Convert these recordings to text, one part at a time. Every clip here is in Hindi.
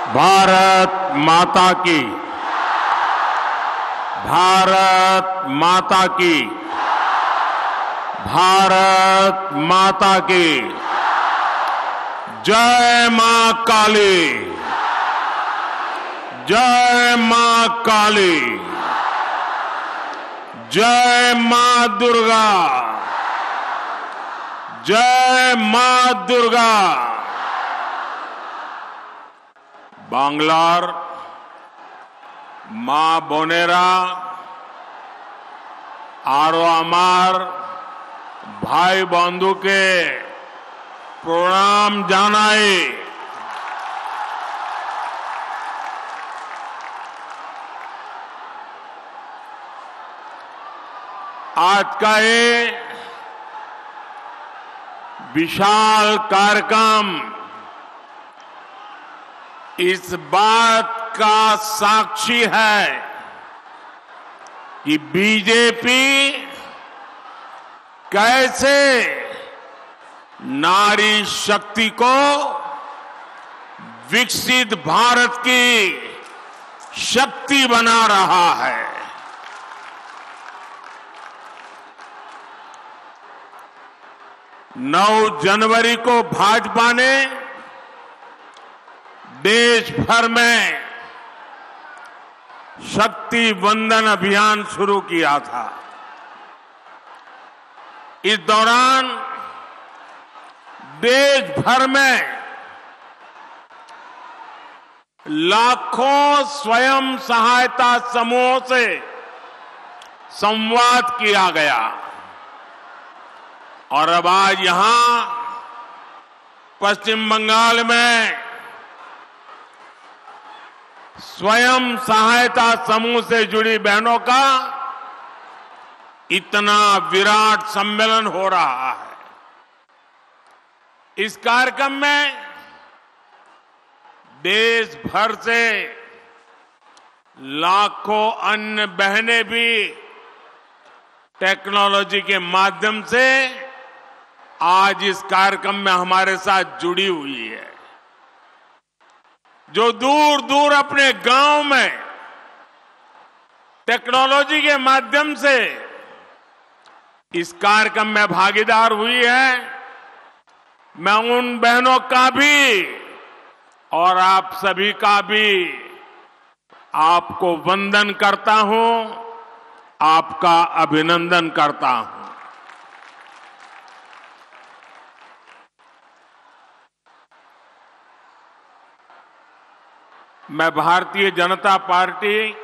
भारत माता की, भारत माता की, भारत माता की। जय मां काली, जय मां काली, जय मां दुर्गा, जय मां दुर्गा। बांग्लार मां बोनेरा आरो आमार भाई बंधु के प्रणाम जानाए। आज का ये विशाल कार्यक्रम इस बात का साक्षी है कि बीजेपी कैसे नारी शक्ति को विकसित भारत की शक्ति बना रहा है। 9 जनवरी को भाजपा ने देश भर में शक्ति वंदन अभियान शुरू किया था। इस दौरान देश भर में लाखों स्वयं सहायता समूहों से संवाद किया गया और अब आज यहां पश्चिम बंगाल में स्वयं सहायता समूह से जुड़ी बहनों का इतना विराट सम्मेलन हो रहा है। इस कार्यक्रम में देश भर से लाखों अन्य बहनें भी टेक्नोलॉजी के माध्यम से आज इस कार्यक्रम में हमारे साथ जुड़ी हुई है। जो दूर दूर अपने गांव में टेक्नोलॉजी के माध्यम से इस कार्यक्रम में भागीदार हुई है, मैं उन बहनों का भी और आप सभी का भी आपको वंदन करता हूं, आपका अभिनंदन करता हूं। मैं भारतीय जनता पार्टी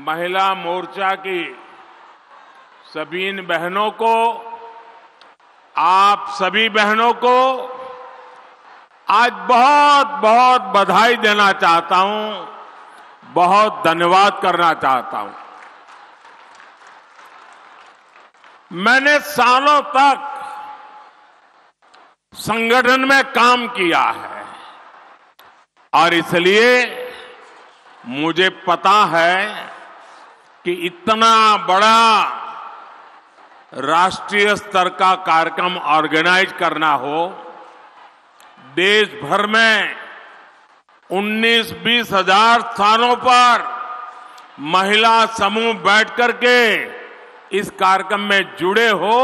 महिला मोर्चा की सभी इन बहनों को, आप सभी बहनों को आज बहुत बहुत बधाई देना चाहता हूं, बहुत धन्यवाद करना चाहता हूं। मैंने सालों तक संगठन में काम किया है और इसलिए मुझे पता है कि इतना बड़ा राष्ट्रीय स्तर का कार्यक्रम ऑर्गेनाइज करना हो, देश भर में 19-20 हजार स्थानों पर महिला समूह बैठ करके इस कार्यक्रम में जुड़े हो,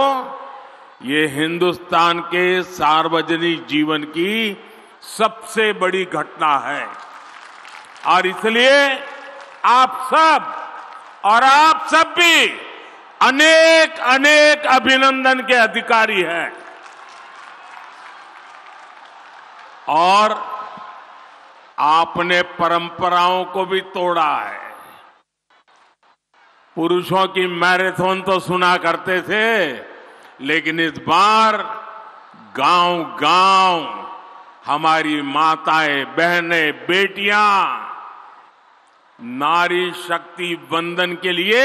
ये हिंदुस्तान के सार्वजनिक जीवन की सबसे बड़ी घटना है। और इसलिए आप सब और आप सब भी अनेक अनेक अभिनंदन के अधिकारी हैं। और आपने परंपराओं को भी तोड़ा है। पुरुषों की मैराथन तो सुना करते थे, लेकिन इस बार गांव-गांव हमारी माताएं, बहनें, बेटियां नारी शक्ति वंदन के लिए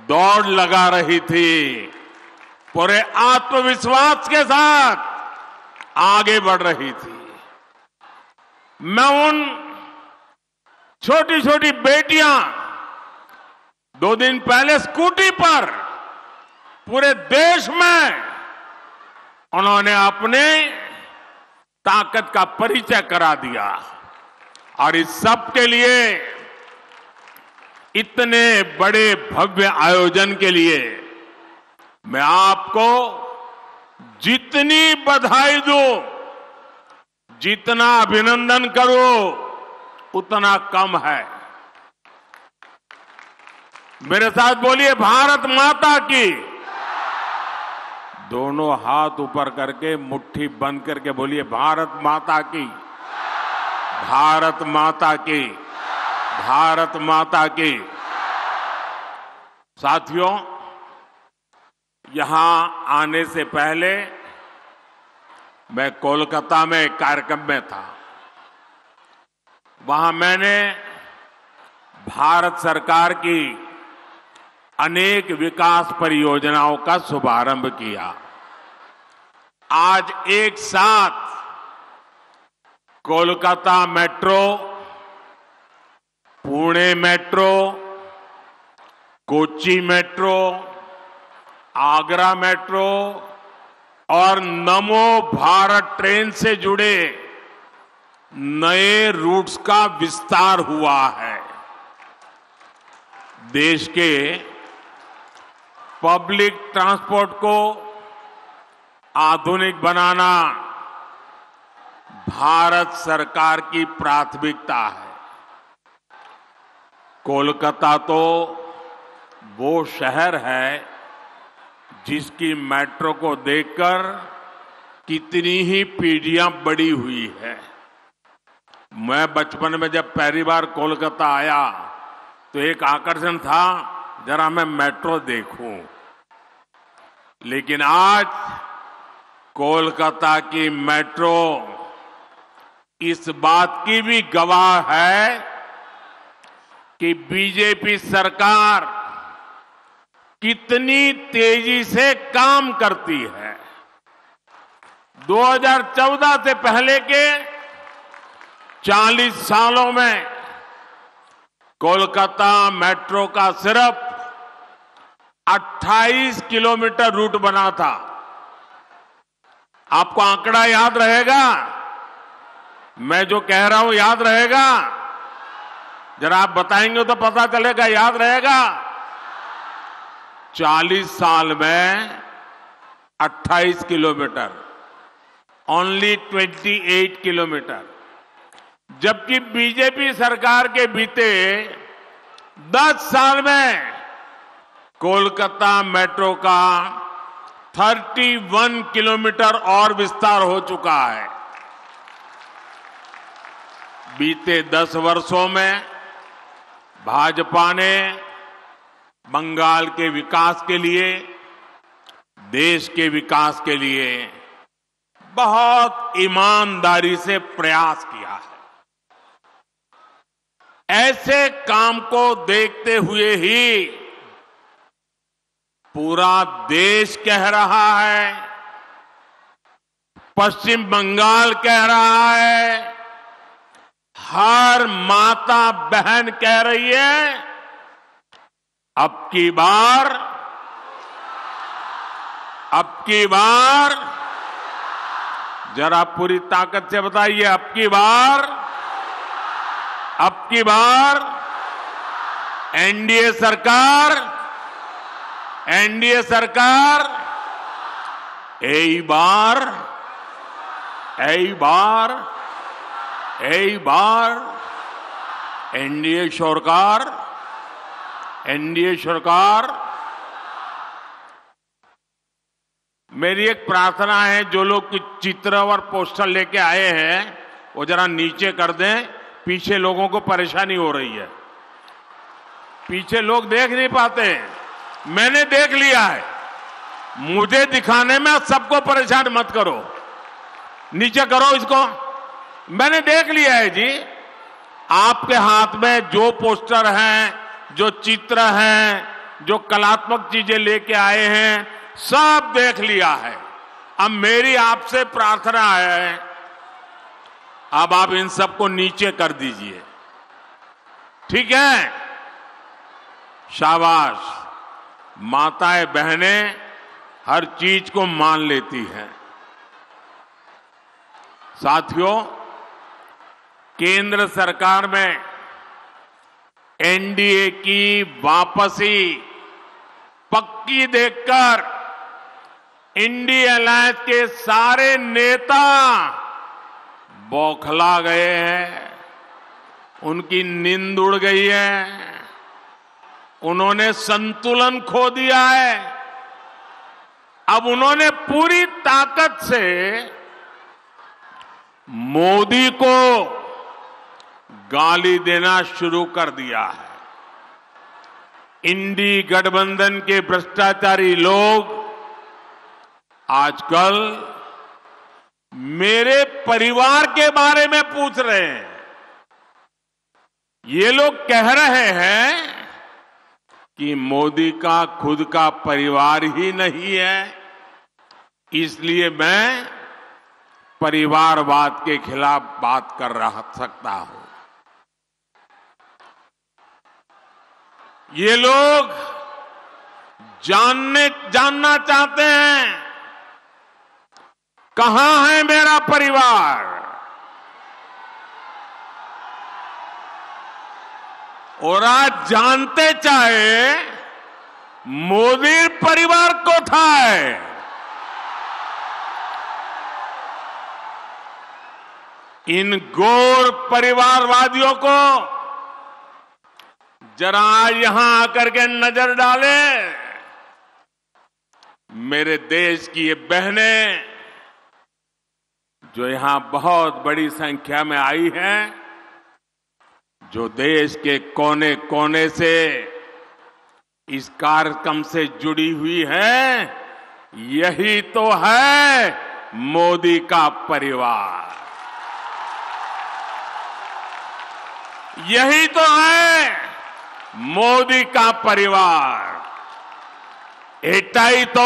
दौड़ लगा रही थी। पूरे आत्मविश्वास के साथ आगे बढ़ रही थी। मैं उन छोटी छोटी बेटियां 2 दिन पहले स्कूटी पर पूरे देश में उन्होंने अपने ताकत का परिचय करा दिया। और इस सब के लिए, इतने बड़े भव्य आयोजन के लिए मैं आपको जितनी बधाई दूं, जितना अभिनंदन करूं, उतना कम है। मेरे साथ बोलिए, भारत माता की। दोनों हाथ ऊपर करके मुट्ठी बंद करके बोलिए, भारत माता की, भारत माता की, भारत माता की। साथियों, यहां आने से पहले मैं कोलकाता में एक कार्यक्रम में था। वहां मैंने भारत सरकार की अनेक विकास परियोजनाओं का शुभारंभ किया। आज एक साथ Kolkata metro, Pune metro, Kochi metro, Agra metro और नमो भारत ट्रेन से जुड़े नए रूट्स का विस्तार हुआ है। देश के पब्लिक ट्रांसपोर्ट को आधुनिक बनाना भारत सरकार की प्राथमिकता है। कोलकाता तो वो शहर है जिसकी मेट्रो को देखकर कितनी ही पीढ़ियां बड़ी हुई है। मैं बचपन में जब पहली बार कोलकाता आया तो एक आकर्षण था, जरा मैं मेट्रो देखूं। लेकिन आज कोलकाता की मेट्रो इस बात की भी गवाह है कि बीजेपी सरकार कितनी तेजी से काम करती है। 2014 से पहले के 40 सालों में कोलकाता मेट्रो का सिर्फ 28 किलोमीटर रूट बना था। आपको आंकड़ा याद रहेगा? मैं जो कह रहा हूं याद रहेगा? जरा आप बताएंगे तो पता चलेगा, याद रहेगा? 40 साल में 28 किलोमीटर, ओनली 28 किलोमीटर। जबकि बीजेपी सरकार के बीते 10 साल में कोलकाता मेट्रो का 31 किलोमीटर और विस्तार हो चुका है। बीते 10 वर्षों में भाजपा ने बंगाल के विकास के लिए, देश के विकास के लिए बहुत ईमानदारी से प्रयास किया है। ऐसे काम को देखते हुए ही पूरा देश कह रहा है, पश्चिम बंगाल कह रहा है, हर माता बहन कह रही है, अब की बार जरा पूरी ताकत से बताइए, अब की बार एनडीए सरकार, यही बार एनडीए सरकार। मेरी एक प्रार्थना है, जो लोग चित्र और पोस्टर लेके आए हैं वो जरा नीचे कर दें, पीछे लोगों को परेशानी हो रही है। पीछे लोग देख नहीं पाते, मैंने देख लिया है। मुझे दिखाने में सबको परेशान मत करो, नीचे करो इसको। मैंने देख लिया है जी। आपके हाथ में जो पोस्टर हैं, जो चित्र हैं, जो कलात्मक चीजें लेके आए हैं, सब देख लिया है। अब मेरी आपसे प्रार्थना है, अब आप इन सबको नीचे कर दीजिए, ठीक है? शाबाश। माताएं बहनें हर चीज को मान लेती हैं। साथियों, केंद्र सरकार में एनडीए की वापसी पक्की देखकर इंडिया अलायंस के सारे नेता बौखला गए हैं, उनकी नींद उड़ गई है, उन्होंने संतुलन खो दिया है। अब उन्होंने पूरी ताकत से मोदी को गाली देना शुरू कर दिया है। इंडी गठबंधन के भ्रष्टाचारी लोग आजकल मेरे परिवार के बारे में पूछ रहे हैं। ये लोग कह रहे हैं कि मोदी का खुद का परिवार ही नहीं है, इसलिए मैं परिवारवाद के खिलाफ बात कर सकता हूं। ये लोग जानना चाहते हैं कहां है मेरा परिवार, और आज जानते चाहे मोदी परिवार को था है। इन गौर परिवारवादियों को जरा यहां आकर के नजर डाले। मेरे देश की ये बहनें जो यहां बहुत बड़ी संख्या में आई हैं, जो देश के कोने कोने से इस कार्यक्रम से जुड़ी हुई हैं, यही तो है मोदी का परिवार, यही तो है मोदी का परिवार। एटाई तो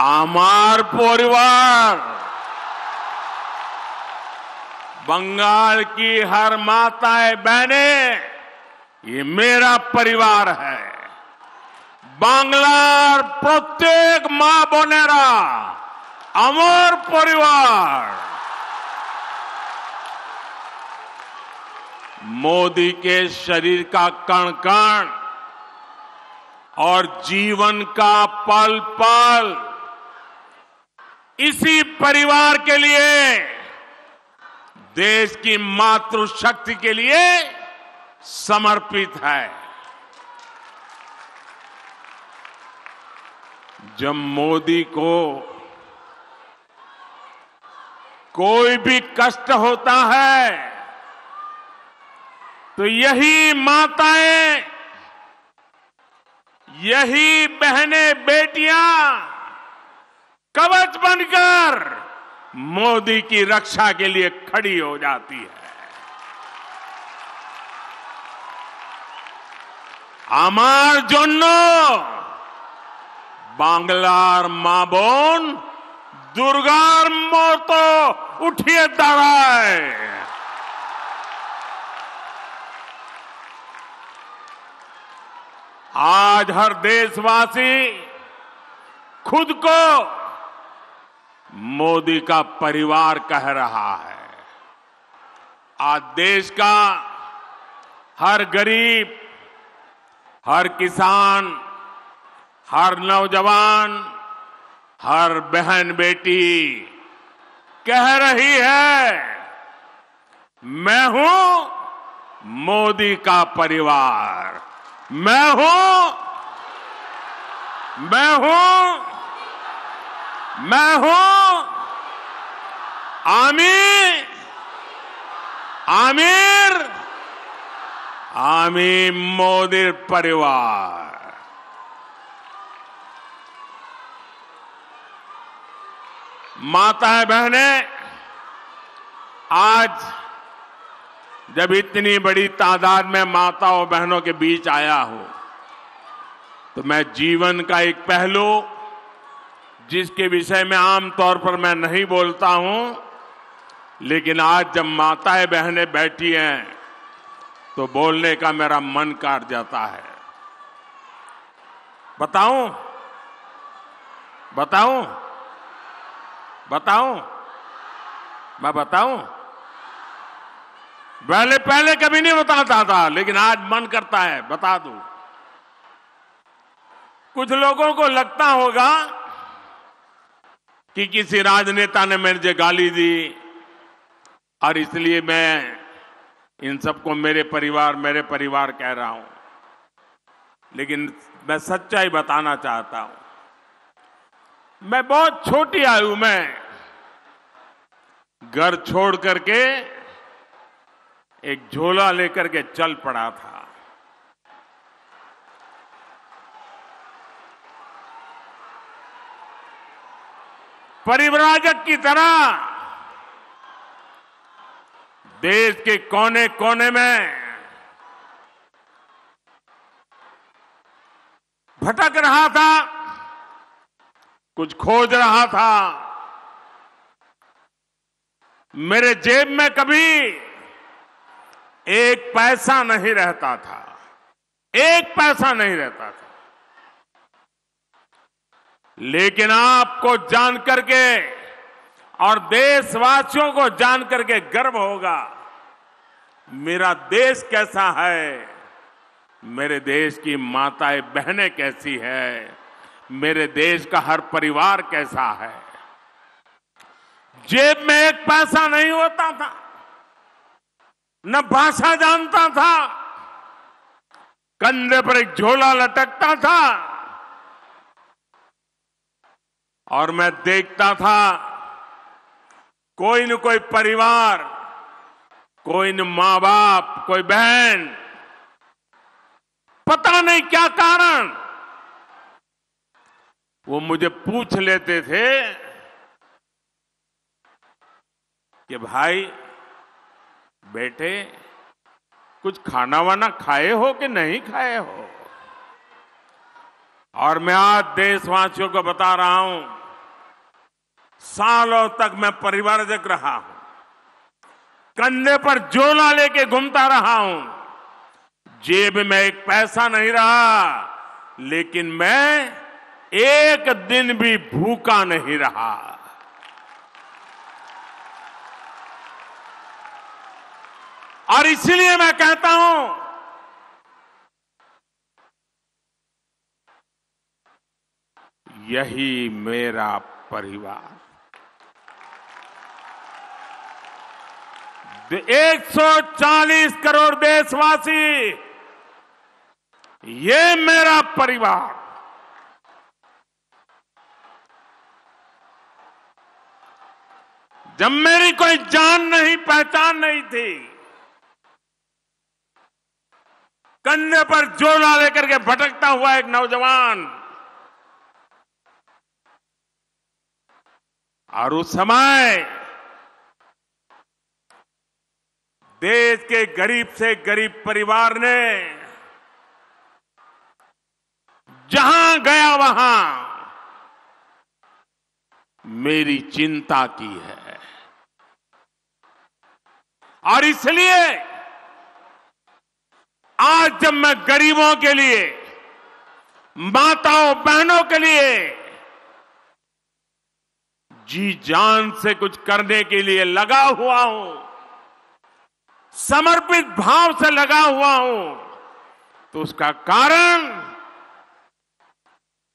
आमार परिवार। बंगाल की हर माताएं बहनें, ये मेरा परिवार है। बांग्लार प्रत्येक मां बोनेरा আমার परिवार। मोदी के शरीर का कण कण और जीवन का पल पल इसी परिवार के लिए, देश की मातृशक्ति के लिए समर्पित है। जब मोदी को कोई भी कष्ट होता है तो यही माताएं, यही बहनें बेटियां कवच बनकर मोदी की रक्षा के लिए खड़ी हो जाती है। আমার জন্য বাংলার মা বোন দুর্গার মতো উঠিয়ে দাঁড়ায়। आज हर देशवासी खुद को मोदी का परिवार कह रहा है। आज देश का हर गरीब, हर किसान, हर नौजवान, हर बहन बेटी कह रही है, मैं हूं मोदी का परिवार, मैं हूं, मैं हूं, मैं हूं आमिर, आमिर, आमिर मोदी परिवार। माताएं बहनें, आज जब इतनी बड़ी तादाद में माताओं बहनों के बीच आया हूं तो मैं जीवन का एक पहलू जिसके विषय में आमतौर पर मैं नहीं बोलता हूं, लेकिन आज जब माताएं बहनें बैठी हैं तो बोलने का मेरा मन कर जाता है। बताऊं, बताऊं, बताऊं, मैं बताऊं? पहले पहले कभी नहीं बताता था, लेकिन आज मन करता है बता दूं। कुछ लोगों को लगता होगा कि किसी राजनेता ने मुझे गाली दी और इसलिए मैं इन सबको मेरे परिवार कह रहा हूं, लेकिन मैं सच्चाई बताना चाहता हूं। मैं बहुत छोटी आयु में घर छोड़ करके एक झोला लेकर के चल पड़ा था। परिव्राजक की तरह देश के कोने कोने में भटक रहा था, कुछ खोज रहा था। मेरे जेब में कभी एक पैसा नहीं रहता था, एक पैसा नहीं रहता था। लेकिन आपको जान करके और देशवासियों को जान करके गर्व होगा, मेरा देश कैसा है, मेरे देश की माताएं बहनें कैसी है, मेरे देश का हर परिवार कैसा है। जेब में एक पैसा नहीं होता था, न भाषा जानता था, कंधे पर एक झोला लटकता था और मैं देखता था कोई न कोई परिवार, कोई न मां बाप, कोई बहन, पता नहीं क्या कारण, वो मुझे पूछ लेते थे कि भाई बेटे कुछ खाना वाना खाए हो कि नहीं खाए हो। और मैं आज देशवासियों को बता रहा हूं, सालों तक मैं परिवारजक रहा हूं, कंधे पर झोला लेके घूमता रहा हूं, जेब में एक पैसा नहीं रहा, लेकिन मैं एक दिन भी भूखा नहीं रहा। और इसलिए मैं कहता हूं, यही मेरा परिवार। 140 करोड़ देशवासी, ये मेरा परिवार। जब मेरी कोई जान नहीं, पहचान नहीं थी, कंधे पर झोला लेकर के भटकता हुआ एक नौजवान, और उस समय देश के गरीब से गरीब परिवार ने जहां गया वहां मेरी चिंता की है। और इसलिए आज जब मैं गरीबों के लिए, माताओं बहनों के लिए जी जान से कुछ करने के लिए लगा हुआ हूं, समर्पित भाव से लगा हुआ हूं, तो उसका कारण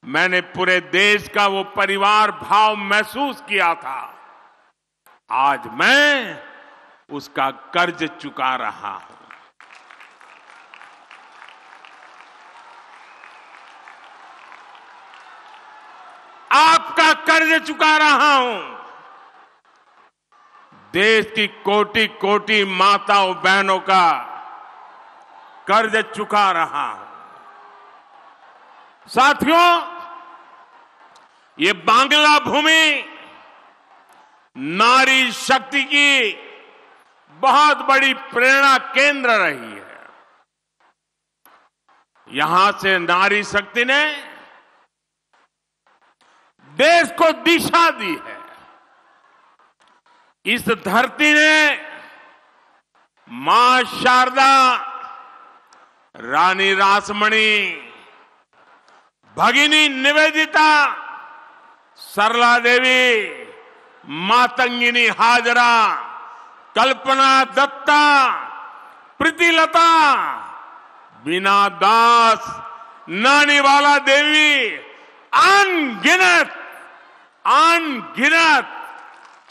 मैंने पूरे देश का वो परिवार भाव महसूस किया था। आज मैं उसका कर्ज चुका रहा हूं। आपका कर्ज चुका रहा हूं। देश की कोटि कोटि माताओं बहनों का कर्ज चुका रहा हूं। साथियों, ये बांग्ला भूमि नारी शक्ति की बहुत बड़ी प्रेरणा केंद्र रही है। यहां से नारी शक्ति ने देश को दिशा दी है। इस धरती ने मां शारदा, रानी रासमणी, भगिनी निवेदिता, सरला देवी, मातंगिनी हाजरा, कल्पना दत्ता, प्रीतिलता, बीना दास, नानीवाला देवी, अनगिनत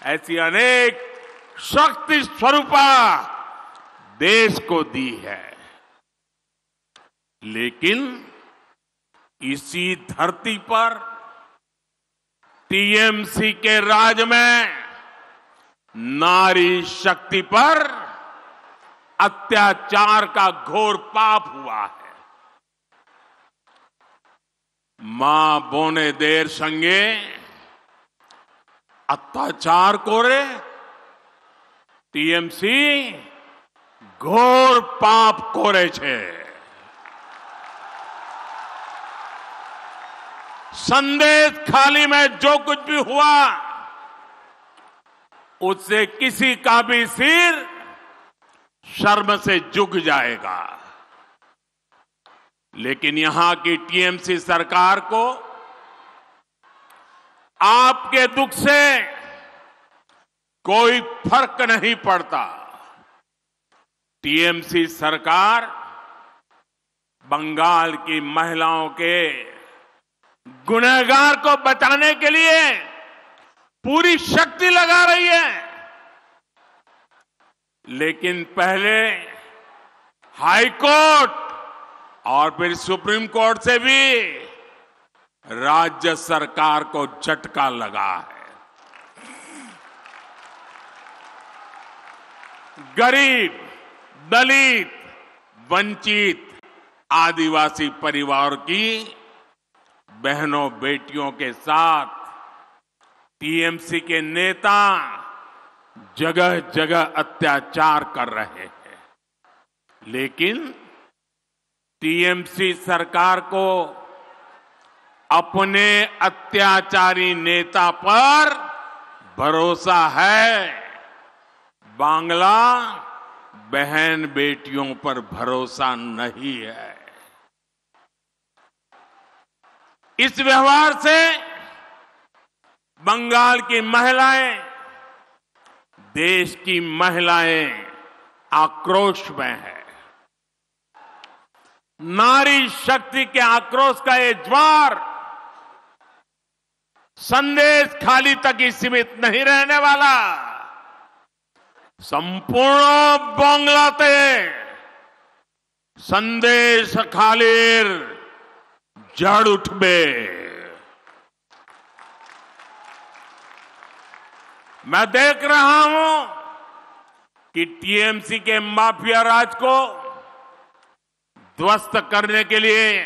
ऐसी अनेक शक्ति स्वरूपा देश को दी है। लेकिन इसी धरती पर टीएमसी के राज में नारी शक्ति पर अत्याचार का घोर पाप हुआ है। मां बोने देर संगे अत्याचार कोरे टीएमसी घोर पाप कोरे छे। संदेश खाली में जो कुछ भी हुआ उससे किसी का भी सिर शर्म से झुक जाएगा। लेकिन यहां की टीएमसी सरकार को आपके दुख से कोई फर्क नहीं पड़ता। टीएमसी सरकार बंगाल की महिलाओं के गुनहगार को बचाने के लिए पूरी शक्ति लगा रही है। लेकिन पहले हाई कोर्ट और फिर सुप्रीम कोर्ट से भी राज्य सरकार को झटका लगा है। गरीब, दलित, वंचित, आदिवासी परिवार की बहनों बेटियों के साथ टीएमसी के नेता जगह जगह अत्याचार कर रहे हैं। लेकिन टीएमसी सरकार को अपने अत्याचारी नेता पर भरोसा है, बांग्ला बहन बेटियों पर भरोसा नहीं है। इस व्यवहार से बंगाल की महिलाएं, देश की महिलाएं आक्रोश में है। नारी शक्ति के आक्रोश का ये ज्वार संदेश खाली तक ही सीमित नहीं रहने वाला। संपूर्ण बांग्लाते संदेश खालीर जड़ उठबे। मैं देख रहा हूं कि टीएमसी के माफिया राज को ध्वस्त करने के लिए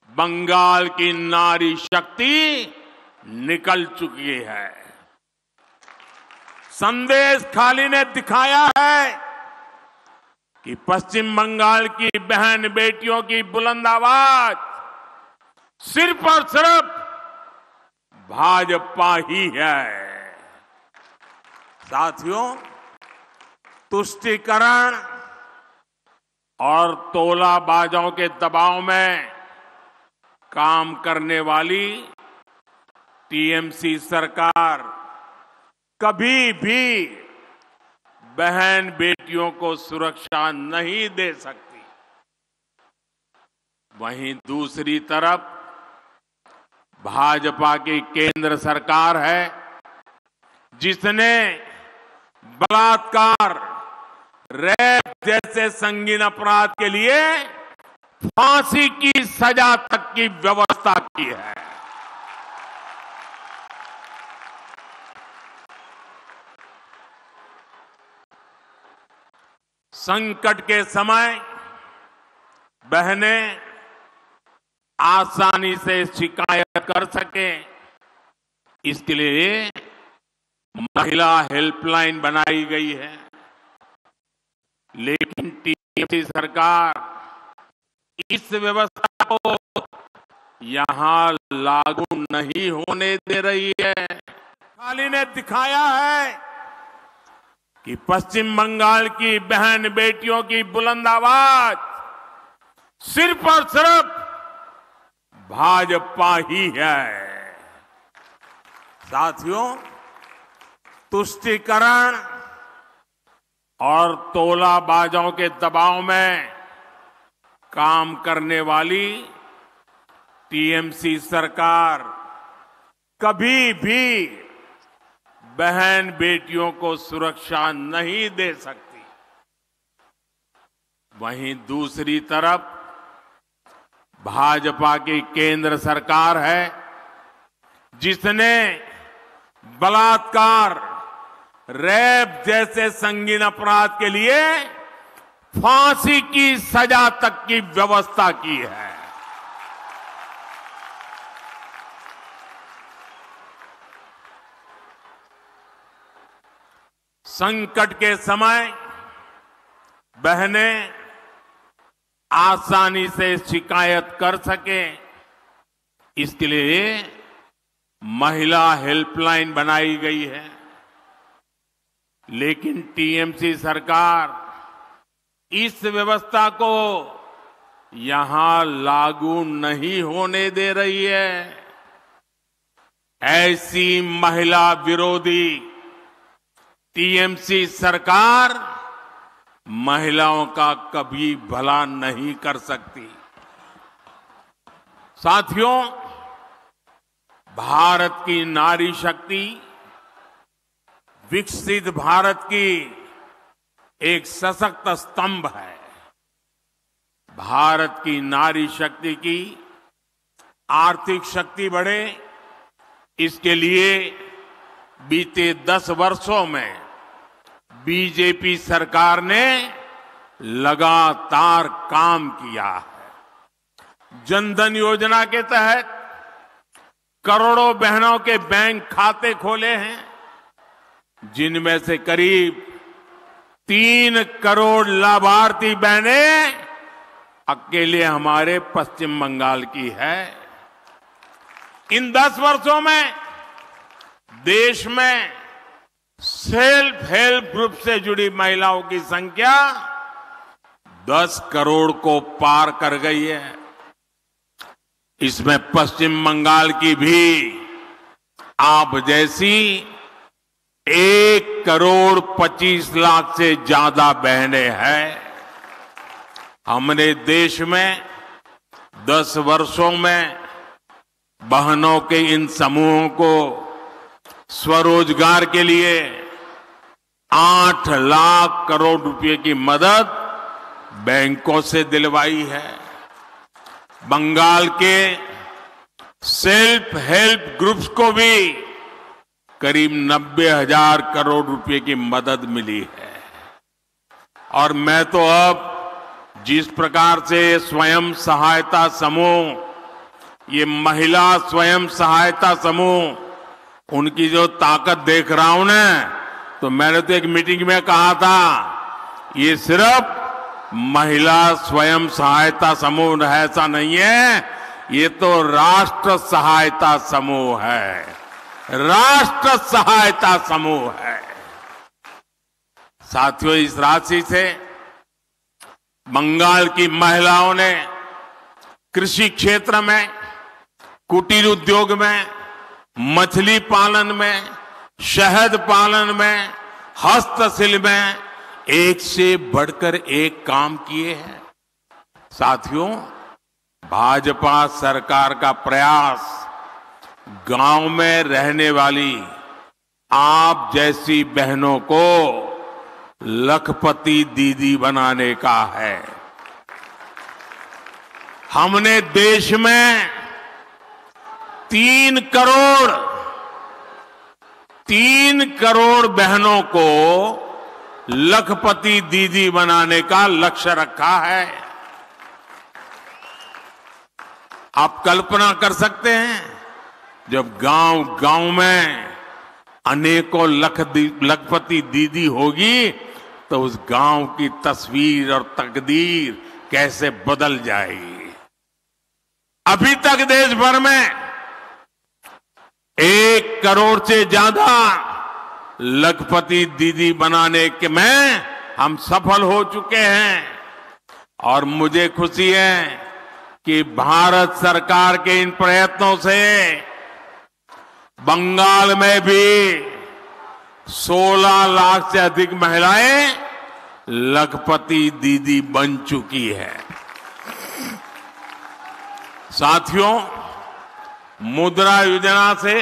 बंगाल की नारी शक्ति निकल चुकी है। संदेश खाली ने दिखाया है कि पश्चिम बंगाल की बहन बेटियों की बुलंद आवाज सिर्फ और सिर्फ भाजपा ही है। साथियों, तुष्टीकरण और तोलाबाजों के दबाव में काम करने वाली टीएमसी सरकार कभी भी बहन बेटियों को सुरक्षा नहीं दे सकती। वहीं दूसरी तरफ भाजपा की केंद्र सरकार है जिसने बलात्कार, रेप जैसे संगीन अपराध के लिए फांसी की सजा तक की व्यवस्था की है। संकट के समय बहनें आसानी से शिकायत कर सकें, इसके लिए महिला हेल्पलाइन बनाई गई है। लेकिन टीएमसी सरकार इस व्यवस्था को यहां लागू नहीं होने दे रही है। खाली ने दिखाया है कि पश्चिम बंगाल की बहन बेटियों की बुलंद आवाज सिर्फ और सिर्फ भाजपा ही है। साथियों, तुष्टीकरण और तोलाबाजों के दबाव में काम करने वाली टीएमसी सरकार कभी भी बहन बेटियों को सुरक्षा नहीं दे सकती। वहीं दूसरी तरफ भाजपा की केंद्र सरकार है जिसने बलात्कार, रेप जैसे संगीन अपराध के लिए फांसी की सजा तक की व्यवस्था की है। संकट के समय बहनें आसानी से शिकायत कर सके, इसके लिए महिला हेल्पलाइन बनाई गई है। लेकिन टीएमसी सरकार इस व्यवस्था को यहां लागू नहीं होने दे रही है। ऐसी महिला विरोधी टीएमसी सरकार महिलाओं का कभी भला नहीं कर सकती। साथियों, भारत की नारी शक्ति विकसित भारत की एक सशक्त स्तंभ है। भारत की नारी शक्ति की आर्थिक शक्ति बढ़े, इसके लिए बीते 10 वर्षों में बीजेपी सरकार ने लगातार काम किया है। जनधन योजना के तहत करोड़ों बहनों के बैंक खाते खोले हैं, जिनमें से करीब 3 करोड़ लाभार्थी बहनें अकेले हमारे पश्चिम बंगाल की है। इन 10 वर्षों में देश में सेल्फ हेल्प ग्रुप से जुड़ी महिलाओं की संख्या 10 करोड़ को पार कर गई है। इसमें पश्चिम बंगाल की भी आप जैसी 1 करोड़ 25 लाख से ज्यादा बहनें हैं। हमने देश में 10 वर्षों में बहनों के इन समूहों को स्वरोजगार के लिए 8 लाख करोड़ रुपए की मदद बैंकों से दिलवाई है। बंगाल के सेल्फ हेल्प ग्रुप्स को भी करीब 90,000 करोड़ रुपए की मदद मिली है। और मैं तो अब जिस प्रकार से स्वयं सहायता समूह, ये महिला स्वयं सहायता समूह, उनकी जो ताकत देख रहा हूं ना, तो मैंने तो एक मीटिंग में कहा था, ये सिर्फ महिला स्वयं सहायता समूह ऐसा नहीं है, ये तो राष्ट्र सहायता समूह है। राष्ट्र सहायता समूह है। साथियों, इस राशि से बंगाल की महिलाओं ने कृषि क्षेत्र में, कुटीर उद्योग में, मछली पालन में, शहद पालन में, हस्तशिल्प में एक से बढ़कर एक काम किए हैं। साथियों, भाजपा सरकार का प्रयास गांव में रहने वाली आप जैसी बहनों को लखपति दीदी बनाने का है। हमने देश में 3 करोड़ बहनों को लखपति दीदी बनाने का लक्ष्य रखा है। आप कल्पना कर सकते हैं, जब गांव में अनेकों लखपति दीदी होगी तो उस गांव की तस्वीर और तकदीर कैसे बदल जाएगी। अभी तक देश भर में 1 करोड़ से ज्यादा लखपति दीदी बनाने के में हम सफल हो चुके हैं। और मुझे खुशी है कि भारत सरकार के इन प्रयत्नों से बंगाल में भी 16 लाख से अधिक महिलाएं लखपति दीदी बन चुकी है। साथियों, मुद्रा योजना से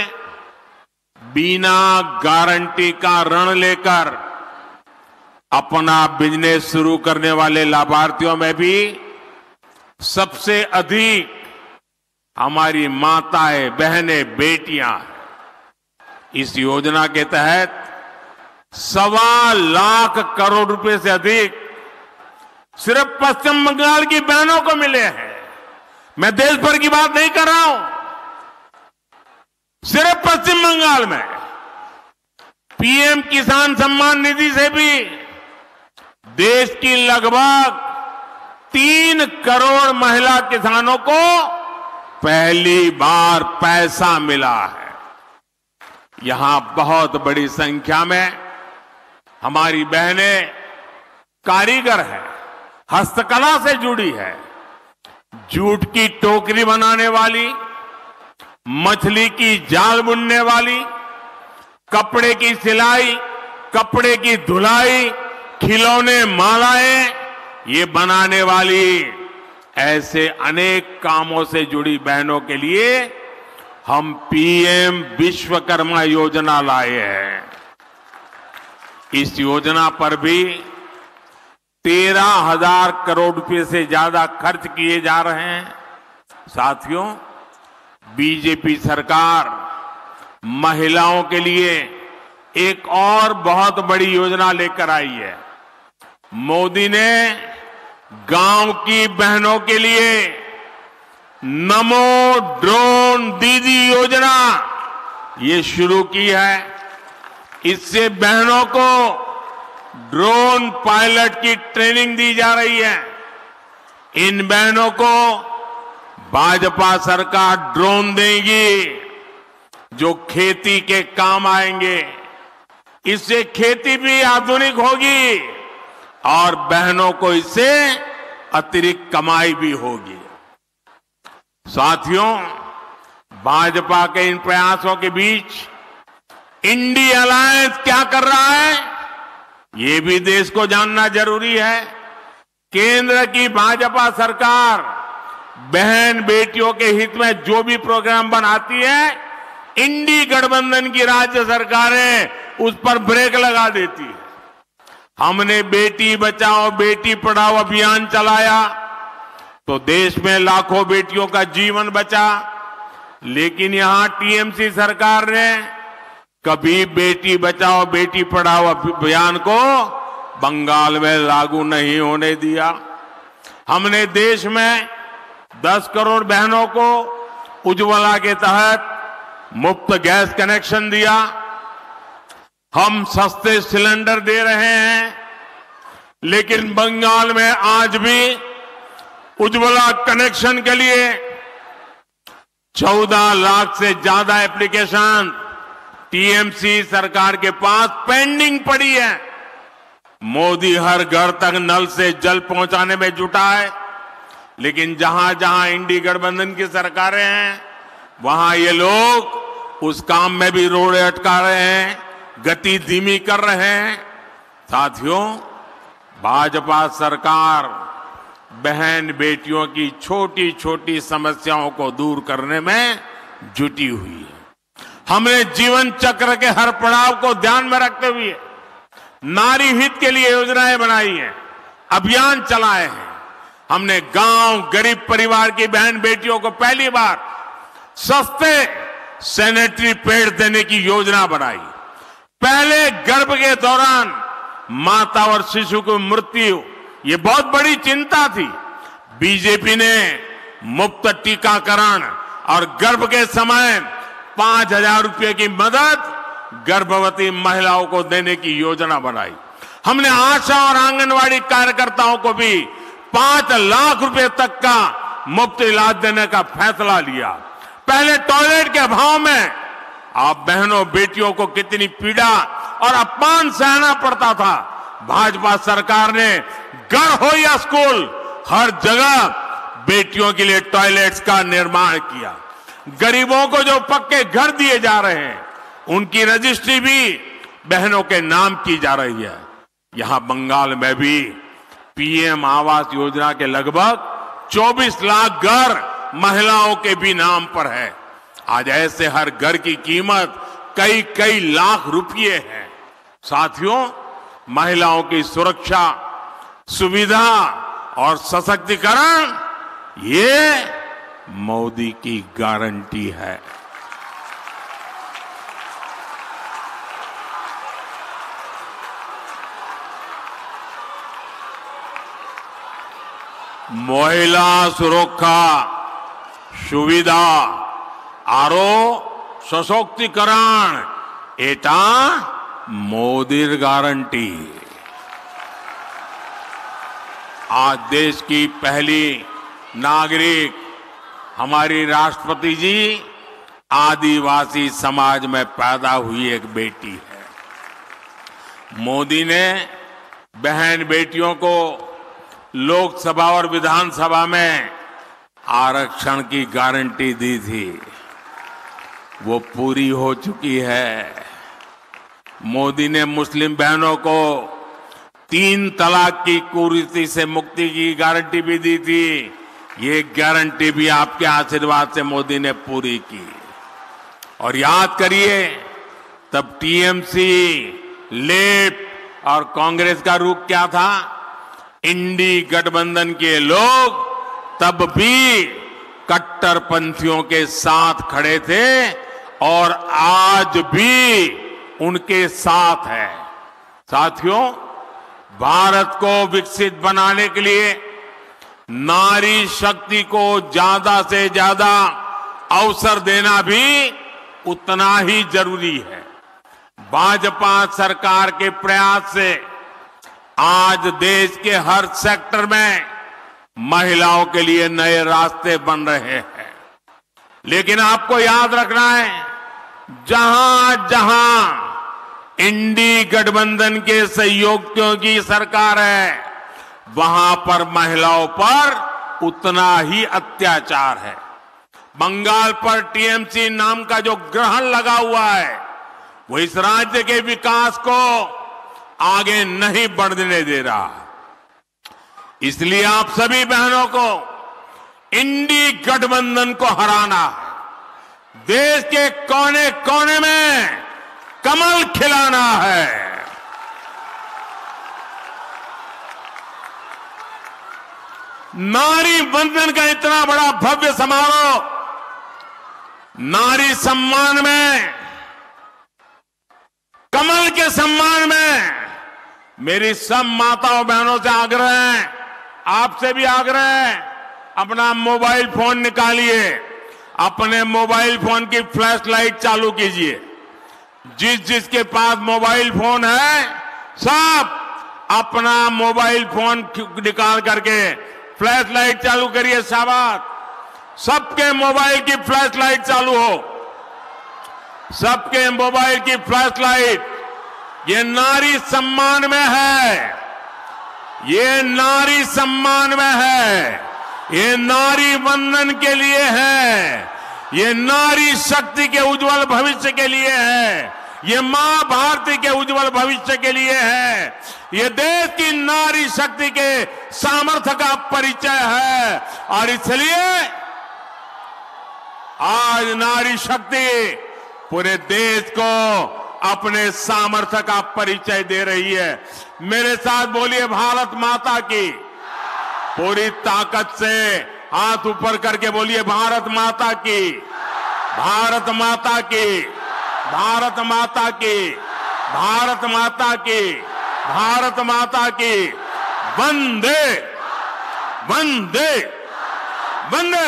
बिना गारंटी का ऋण लेकर अपना बिजनेस शुरू करने वाले लाभार्थियों में भी सबसे अधिक हमारी माताएं, बहनें, बेटियां। इस योजना के तहत 1.25 लाख करोड़ रुपए से अधिक सिर्फ पश्चिम बंगाल की बहनों को मिले हैं। मैं देश भर की बात नहीं कर रहा हूं, सिर्फ पश्चिम बंगाल में पीएम किसान सम्मान निधि से भी देश की लगभग 3 करोड़ महिला किसानों को पहली बार पैसा मिला है। यहां बहुत बड़ी संख्या में हमारी बहनें कारीगर हैं, हस्तकला से जुड़ी है। जूट की टोकरी बनाने वाली, मछली की जाल बुनने वाली, कपड़े की सिलाई, कपड़े की धुलाई, खिलौने, मालाएं ये बनाने वाली, ऐसे अनेक कामों से जुड़ी बहनों के लिए हम पीएम विश्वकर्मा योजना लाए हैं। इस योजना पर भी 13,000 करोड़ रुपए से ज्यादा खर्च किए जा रहे हैं। साथियों, बीजेपी सरकार महिलाओं के लिए एक और बहुत बड़ी योजना लेकर आई है। मोदी ने गांव की बहनों के लिए नमो ड्रोन दीदी योजना ये शुरू की है। इससे बहनों को ड्रोन पायलट की ट्रेनिंग दी जा रही है। इन बहनों को भाजपा सरकार ड्रोन देगी जो खेती के काम आएंगे। इससे खेती भी आधुनिक होगी और बहनों को इससे अतिरिक्त कमाई भी होगी। साथियों, भाजपा के इन प्रयासों के बीच इंडी अलायंस क्या कर रहा है, ये भी देश को जानना जरूरी है। केंद्र की भाजपा सरकार बहन बेटियों के हित में जो भी प्रोग्राम बनाती है, इंडी गठबंधन की राज्य सरकारें उस पर ब्रेक लगा देती है। हमने बेटी बचाओ बेटी पढ़ाओ अभियान चलाया तो देश में लाखों बेटियों का जीवन बचा, लेकिन यहां टीएमसी सरकार ने कभी बेटी बचाओ बेटी पढ़ाओ अभियान को बंगाल में लागू नहीं होने दिया। हमने देश में 10 करोड़ बहनों को उज्ज्वला के तहत मुफ्त गैस कनेक्शन दिया। हम सस्ते सिलेंडर दे रहे हैं, लेकिन बंगाल में आज भी उज्ज्वला कनेक्शन के लिए 14 लाख से ज्यादा एप्लीकेशन टीएमसी सरकार के पास पेंडिंग पड़ी है। मोदी हर घर तक नल से जल पहुंचाने में जुटा है, लेकिन जहां जहां इंडी गठबंधन की सरकारें हैं वहां ये लोग उस काम में भी रोड़े अटका रहे हैं, गति धीमी कर रहे हैं। साथियों, भाजपा सरकार बहन बेटियों की छोटी छोटी समस्याओं को दूर करने में जुटी हुई है। हमने जीवन चक्र के हर पड़ाव को ध्यान में रखते हुए नारी हित के लिए योजनाएं बनाई हैं, अभियान चलाए हैं। हमने गांव गरीब परिवार की बहन बेटियों को पहली बार सस्ते सैनिटरी पैड देने की योजना बनाई। पहले गर्भ के दौरान माता और शिशु की मृत्यु ये बहुत बड़ी चिंता थी। बीजेपी ने मुफ्त टीकाकरण और गर्भ के समय 5,000 रुपए की मदद गर्भवती महिलाओं को देने की योजना बनाई। हमने आशा और आंगनवाड़ी कार्यकर्ताओं को भी 5 लाख रुपए तक का मुफ्त इलाज देने का फैसला लिया। पहले टॉयलेट के अभाव में आप बहनों बेटियों को कितनी पीड़ा और अपमान सहना पड़ता था। भाजपा सरकार ने घर हो या स्कूल हर जगह बेटियों के लिए टॉयलेट्स का निर्माण किया। गरीबों को जो पक्के घर दिए जा रहे हैं उनकी रजिस्ट्री भी बहनों के नाम की जा रही है। यहां बंगाल में भी पीएम आवास योजना के लगभग 24 लाख घर महिलाओं के भी नाम पर है। आज ऐसे हर घर की कीमत कई कई लाख रुपए है। साथियों, महिलाओं की सुरक्षा, सुविधा और सशक्तिकरण ये मोदी की गारंटी है। महिला सुरक्षा, सुविधा आरो सशक्तिकरण एटा मोदीर गारंटी। आज देश की पहली नागरिक हमारी राष्ट्रपति जी आदिवासी समाज में पैदा हुई एक बेटी है। मोदी ने बहन बेटियों को लोकसभा और विधानसभा में आरक्षण की गारंटी दी थी, वो पूरी हो चुकी है। मोदी ने मुस्लिम बहनों को 3 तलाक की कुरीति से मुक्ति की गारंटी भी दी थी। ये गारंटी भी आपके आशीर्वाद से मोदी ने पूरी की। और याद करिए, तब टीएमसी, लेफ्ट और कांग्रेस का रूप क्या था? इंडी गठबंधन के लोग तब भी कट्टरपंथियों के साथ खड़े थे और आज भी उनके साथ है। साथियों, भारत को विकसित बनाने के लिए नारी शक्ति को ज्यादा से ज्यादा अवसर देना भी उतना ही जरूरी है। भाजपा सरकार के प्रयास से आज देश के हर सेक्टर में महिलाओं के लिए नए रास्ते बन रहे हैं। लेकिन आपको याद रखना है, जहां जहां इंडी गठबंधन के सहयोगियों की सरकार है, वहां पर महिलाओं पर उतना ही अत्याचार है। बंगाल पर टीएमसी नाम का जो ग्रहण लगा हुआ है, वो इस राज्य के विकास को आगे नहीं बढ़ने दे रहा। इसलिए आप सभी बहनों को इंडी गठबंधन को हराना है। देश के कोने कोने में कमल खिलाना है। नारी वंदन का इतना बड़ा भव्य समारोह, नारी सम्मान में, कमल के सम्मान में मेरी सब माताओं बहनों से आग्रह है, आपसे भी आग्रह है, अपना मोबाइल फोन निकालिए, अपने मोबाइल फोन की फ्लैश लाइट चालू कीजिए। जिसके पास मोबाइल फोन है, सब अपना मोबाइल फोन निकाल करके फ्लैश लाइट चालू करिए। शाबाश, सबके मोबाइल की फ्लैश लाइट चालू हो, सबके मोबाइल की फ्लैश लाइट। ये नारी सम्मान में है, ये नारी सम्मान में है, ये नारी वंदन के लिए है, ये नारी शक्ति के उज्जवल भविष्य के लिए है, ये मां भारती के उज्जवल भविष्य के लिए है, ये देश की नारी शक्ति के सामर्थ्य का परिचय है। और इसलिए आज नारी शक्ति पूरे देश को अपने सामर्थ्य का परिचय दे रही है। मेरे साथ बोलिए, भारत माता की। पूरी ताकत से हाथ ऊपर करके बोलिए, भारत माता की, भारत माता की, भारत माता की, भारत माता की, भारत माता की। वंदे वंदे वंदे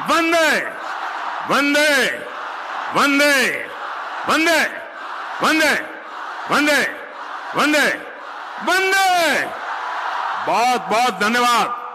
वंदे वंदे वंदे वंदे वंदे वंदे वंदे वंदे। बहुत बहुत धन्यवाद।